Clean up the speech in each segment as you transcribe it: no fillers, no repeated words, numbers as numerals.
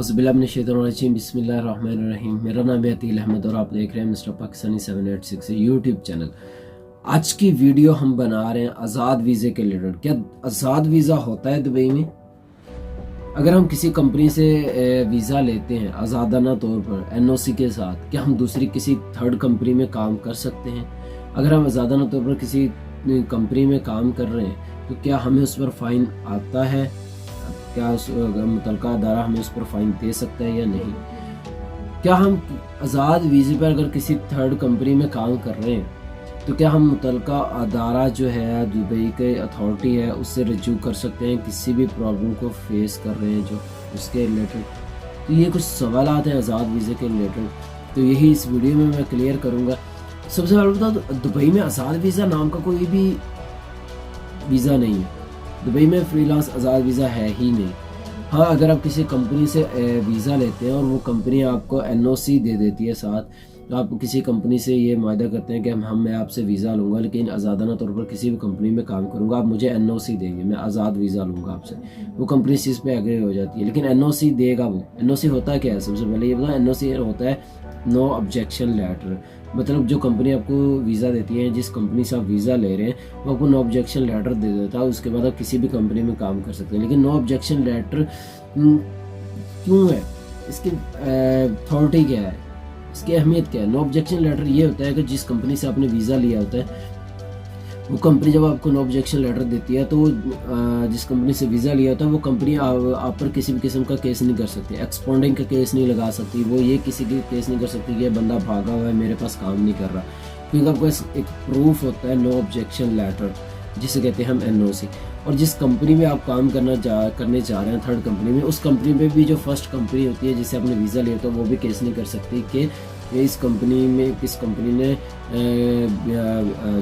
औज़ुबिल्लाहिमिनश्शैतानिर्रजीम बिस्मिल्लाहिर्रहमानिर्रहीम। मेरा नाम है अतील अहमद और आप देख रहे हैं मिस्टर पाकिस्तानी 786 यूट्यूब चैनल। आज की वीडियो हम बना रहे हैं आज़ाद वीज़े के रिलेटेड। क्या आज़ाद वीज़ा होता है दुबई में? अगर हम किसी कंपनी से वीज़ा लेते हैं आज़ादाना तौर पर NOC के साथ, क्या हम दूसरी किसी थर्ड कंपनी में काम कर सकते हैं? अगर हम आज़ादाना तौर पर किसी कंपनी में काम कर रहे हैं तो क्या हमें उस पर फ़ाइन आता है? क्या उस मुतलका अदारा हमें उस पर फ़ाइन दे सकता है या नहीं? क्या हम आज़ाद वीज़े पर अगर किसी थर्ड कंपनी में काम कर रहे हैं तो क्या हम मुतलका अदारा जो है दुबई के अथॉरिटी है उससे रजू कर सकते हैं किसी भी प्रॉब्लम को फेस कर रहे हैं जो उसके रिलेटेड? तो ये कुछ सवालात हैं आज़ाद वीज़े के रिलेटेड, तो यही इस वीडियो में मैं क्लियर करूँगा। सबसे पहले बता दो, दुबई में आज़ाद वीज़ा नाम का कोई भी वीज़ा नहीं है। दुबई में फ्रीलांस आज़ाद वीज़ा है ही नहीं। हाँ, अगर आप किसी कंपनी से वीज़ा लेते हैं और वो कंपनी आपको NOC दे देती है साथ, तो आप किसी कंपनी से ये वायदा करते हैं कि मैं आपसे वीज़ा लूँगा लेकिन आज़ादाना तौर पर किसी भी कंपनी में काम करूँगा, आप मुझे NOC देंगे, मैं आज़ाद वीज़ा लूँगा आपसे। वो कंपनी इस चीज़ पे एग्री हो जाती है, लेकिन NOC देगा वो। NOC होता है क्या है? सबसे पहले ये बताओ, NOC होता है नो ऑब्जेक्शन लेटर। मतलब जो कंपनी आपको वीज़ा देती है, जिस कंपनी से आप वीज़ा ले रहे हैं वो आपको नो ऑब्जेक्शन लेटर दे देता है, उसके बाद आप किसी भी कंपनी में काम कर सकते हैं। लेकिन नो ऑब्जेक्शन लेटर क्यों है? इसकी अथॉरिटी क्या है? इसकी अहमियत क्या है? नो ऑब्जेक्शन लेटर ये होता है कि जिस कंपनी से आपने वीज़ा लिया होता है वो कंपनी जब आपको नो ऑब्जेक्शन लेटर देती है तो जिस कंपनी से वीज़ा लिया होता है वो कंपनी आप पर किसी भी किस्म का केस नहीं कर सकती, एक्सपोर्टिंग का केस नहीं लगा सकती, वो ये किसी की केस नहीं कर सकती कि ये बंदा भागा हुआ है, मेरे पास काम नहीं कर रहा, क्योंकि आपके पास एक प्रूफ होता है नो ऑब्जेक्शन लेटर जिसे कहते हैं हम NOC। और जिस कंपनी में आप काम करने जा रहे हैं थर्ड कंपनी में, उस कंपनी में भी जो फर्स्ट कंपनी होती है जिससे आपने वीज़ा लिया तो वो भी केस नहीं कर सकती कि इस कंपनी में किस कंपनी ने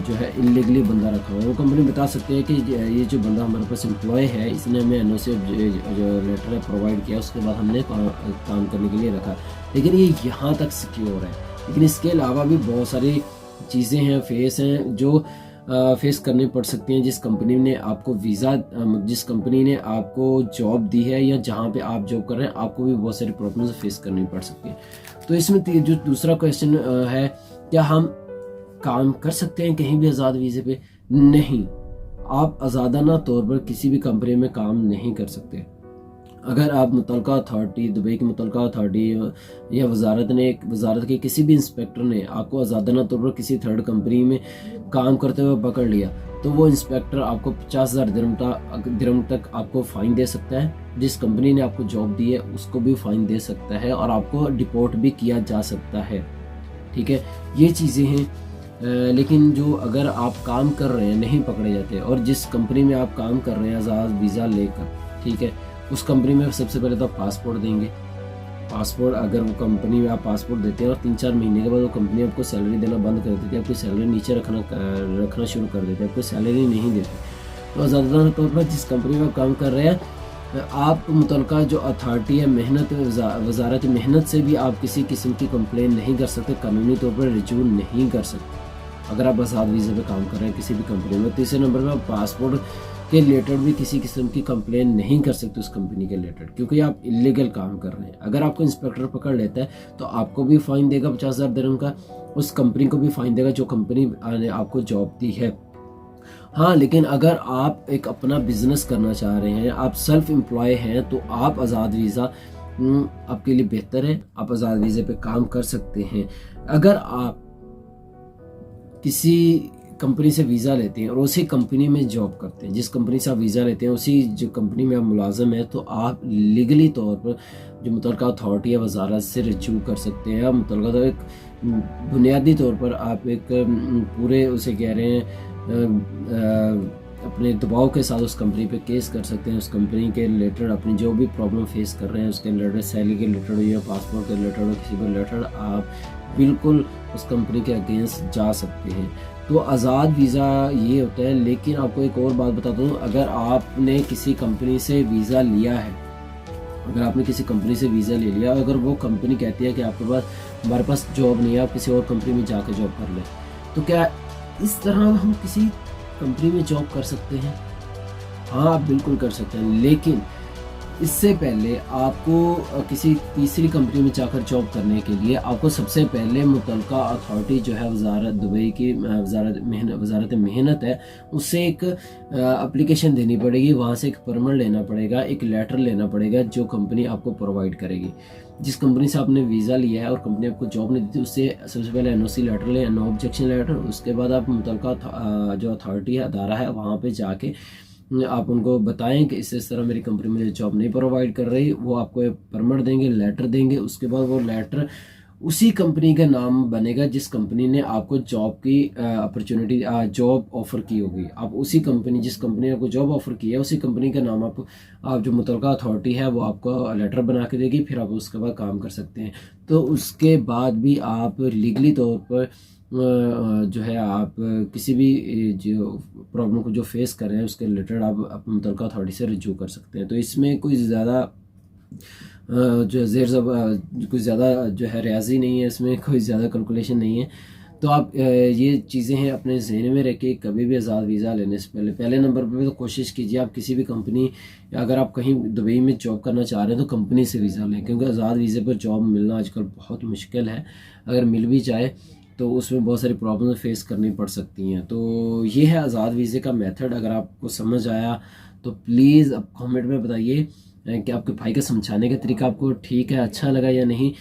जो है इलीगली बंदा रखा हुआ है। वो कंपनी बता सकती है कि ये जो बंदा हमारे पास एम्प्लॉय है इसने हमें NOC जो लेटर है प्रोवाइड किया, उसके बाद हमने काम करने के लिए रखा। लेकिन ये यहाँ तक सिक्योर है, लेकिन इसके अलावा भी बहुत सारी चीज़ें हैं जो फेस करनी पड़ सकती हैं जिस कंपनी ने आपको वीज़ा जिस कंपनी ने आपको जॉब दी है या जहाँ पे आप जॉब कर रहे हैं, आपको भी बहुत सारी प्रॉब्लम्स फेस करनी पड़ सकती हैं। तो इसमें जो दूसरा क्वेश्चन है, क्या हम काम कर सकते हैं कहीं भी आज़ाद वीज़े पे? नहीं, आप आज़ादाना तौर पर किसी भी कंपनी में काम नहीं कर सकते। अगर आप मुतलका अथॉरिटी, दुबई की मुतलका अथॉरिटी या वजारत के किसी भी इंस्पेक्टर ने आपको आज़ादाना तौर पर किसी थर्ड कंपनी में काम करते हुए पकड़ लिया तो वो इंस्पेक्टर आपको 50,000 दिरहम तक आपको फ़ाइन दे सकता है। जिस कंपनी ने आपको जॉब दी है उसको भी फ़ाइन दे सकता है और आपको डिपोर्ट भी किया जा सकता है। ठीक है, ये चीज़ें हैं। लेकिन जो अगर आप काम कर रहे हैं नहीं पकड़े जाते, और जिस कंपनी में आप काम कर रहे हैं आज़ाद वीज़ा लेकर, ठीक है, उस कंपनी में सबसे पहले तो आप पासपोर्ट देंगे। पासपोर्ट, अगर वो कंपनी में आप पासपोर्ट देते हैं और 3-4 महीने के बाद वो कंपनी आपको सैलरी देना बंद कर देती है, आपकी सैलरी नीचे रखना शुरू कर देती है, आपको सैलरी नहीं देती, तो ज़्यादातर तौर पर जिस कंपनी में आप काम कर रहे हैं आप मुतलका जो अथॉरिटी है वजारत मेहनत से भी आप किसी किस्म की कंप्लेन नहीं कर सकते, कानूनी तौर पर रिज्यू नहीं कर सकते अगर आप आज़ाद वीज़े पे काम कर रहे हैं किसी भी कंपनी में। तीसरे नंबर पर आप पासपोर्ट के रिलेटेड भी किसी किस्म की कंप्लेन नहीं कर सकते उस कंपनी के रिलेटेड, क्योंकि आप इलीगल काम कर रहे हैं। अगर आपको इंस्पेक्टर पकड़ लेता है तो आपको भी फ़ाइन देगा 50,000 दिरहम का, उस कंपनी को भी फ़ाइन देगा जो कंपनी ने आपको जॉब दी है। हाँ, लेकिन अगर आप एक अपना बिजनेस करना चाह रहे हैं, आप सेल्फ एम्प्लॉय हैं, तो आप आज़ाद वीज़ा आपके लिए बेहतर है, आप आज़ाद वीज़े पे काम कर सकते हैं। अगर आप किसी कंपनी से वीज़ा लेते हैं और उसी कंपनी में जॉब करते हैं, जिस कंपनी से आप वीज़ा लेते हैं उसी जो कंपनी में आप मुलाजिम हैं, तो आप लीगली तौर पर जो मुतलका अथॉरिटी है वजारत से रिज्यू कर सकते हैं। मुतलका तो एक बुनियादी तौर पर आप एक पूरे उसे कह रहे हैं अपने दबाव के साथ उस कंपनी पे केस कर सकते हैं। उस कंपनी के रिलेटेड अपनी जो भी प्रॉब्लम फेस कर रहे हैं उसके रिलेटेड, सैलरी के रिलेटेड या पासपोर्ट के रिलेटेड किसी के रिलेटेड, आप बिल्कुल उस कंपनी के अगेंस्ट जा सकते हैं। तो आज़ाद वीज़ा ये होता है। लेकिन आपको एक और बात बताता हूँ, अगर आपने किसी कंपनी से वीज़ा लिया है, अगर आपने किसी कंपनी से वीज़ा ले लिया, अगर वो कंपनी कहती है कि हमारे पास जॉब नहीं है, आप किसी और कंपनी में जाकर जॉब कर लें, तो क्या इस तरह हम किसी कंपनी में जॉब कर सकते हैं? हाँ, आप बिल्कुल कर सकते हैं, लेकिन इससे पहले आपको किसी तीसरी कंपनी में जाकर जॉब करने के लिए आपको सबसे पहले मुतलका अथॉरिटी जो है वजारत दुबई की वजारत मेहनत है, उससे एक एप्लीकेशन देनी पड़ेगी, वहाँ से एक परमिट लेना पड़ेगा, एक लेटर लेना पड़ेगा जो कंपनी आपको प्रोवाइड करेगी। जिस कंपनी से आपने वीज़ा लिया है और कंपनी आपको जॉब नहीं दी थी, उससे सबसे पहले NOC लेटर लें, नो ऑब्जेक्शन लेटर। उसके बाद आप मुतलका जो अथॉरिटी है, अदारा है, वहाँ पे जाके आप उनको बताएं कि इस तरह मेरी कंपनी मुझे जॉब नहीं प्रोवाइड कर रही। वो आपको परमिट देंगे, लेटर देंगे। उसके बाद वो लेटर उसी कंपनी का नाम बनेगा जिस कंपनी ने आपको जॉब की अपॉर्चुनिटी जॉब ऑफर की होगी। आप उसी कंपनी जिस कंपनी ने आपको जॉब ऑफर की है उसी कंपनी का नाम आप जो मुतलका अथॉरिटी है वो आपको लेटर बना के देगी, फिर आप उसके बाद काम कर सकते हैं। तो उसके बाद भी आप लीगली तौर पर जो है आप किसी भी जो प्रॉब्लम को जो फेस कर रहे हैं उसके रिलेटेड आप मुतलका अथॉरिटी से रिज्यू कर सकते हैं। तो इसमें कोई ज़्यादा जो कुछ ज़्यादा जो है रियाजी नहीं है, इसमें कोई ज़्यादा कैलकुलेशन नहीं है। तो आप ये चीज़ें हैं अपने जहन में रख के कभी भी आज़ाद वीज़ा लेने से पहले नंबर पर तो कोशिश कीजिए आप किसी भी कंपनी, अगर आप कहीं दुबई में जॉब करना चाह रहे हैं तो कंपनी से वीज़ा लें, क्योंकि आज़ाद वीज़े पर जॉब मिलना आजकल बहुत मुश्किल है। अगर मिल भी जाए तो उसमें बहुत सारी प्रॉब्लम फेस करनी पड़ सकती हैं। तो ये है आज़ाद वीज़े का मेथड। अगर आपको समझ आया तो प्लीज़ आप कमेंट में बताइए कि आपके भाई का समझाने का तरीका आपको ठीक है, अच्छा लगा या नहीं।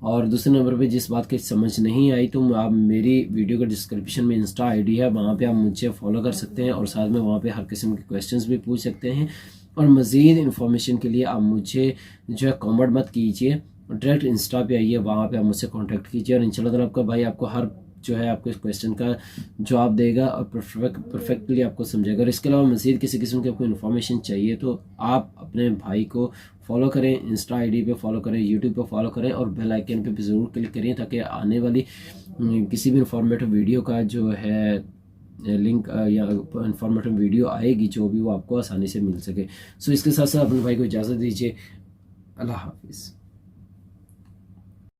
और दूसरे नंबर पे जिस बात की समझ नहीं आई तो आप मेरी वीडियो के डिस्क्रिप्शन में इंस्टा ID है, वहाँ पे आप मुझे फॉलो कर सकते हैं और साथ में वहाँ पे हर किस्म के क्वेश्चंस भी पूछ सकते हैं। और मज़ीद इन्फॉर्मेशन के लिए आप मुझे जो है कमेंट मत कीजिए, डायरेक्ट इंस्टा पे आइए, वहाँ पे आप मुझसे कांटेक्ट कीजिए और इंशाल्लाह ताला आपका भाई आपको हर जो है आपके क्वेश्चन का जवाब देगा और परफेक्टली आपको समझेगा। और इसके अलावा मज़ीद किसी किस्म की आपको इन्फॉर्मेशन चाहिए तो आप अपने भाई को फॉलो करें, इंस्टा ID पे फॉलो करें, यूट्यूब पे फॉलो करें और बेल आइकन पे भी ज़रूर क्लिक करें ताकि आने वाली किसी भी इंफॉर्मेटिव वीडियो का जो है लिंक या इंफॉर्मेटिव वीडियो आएगी जो भी वो आपको आसानी से मिल सके। सो इसके साथ साथ अपने भाई को इजाज़त दीजिए। अल्लाह हाफिज़।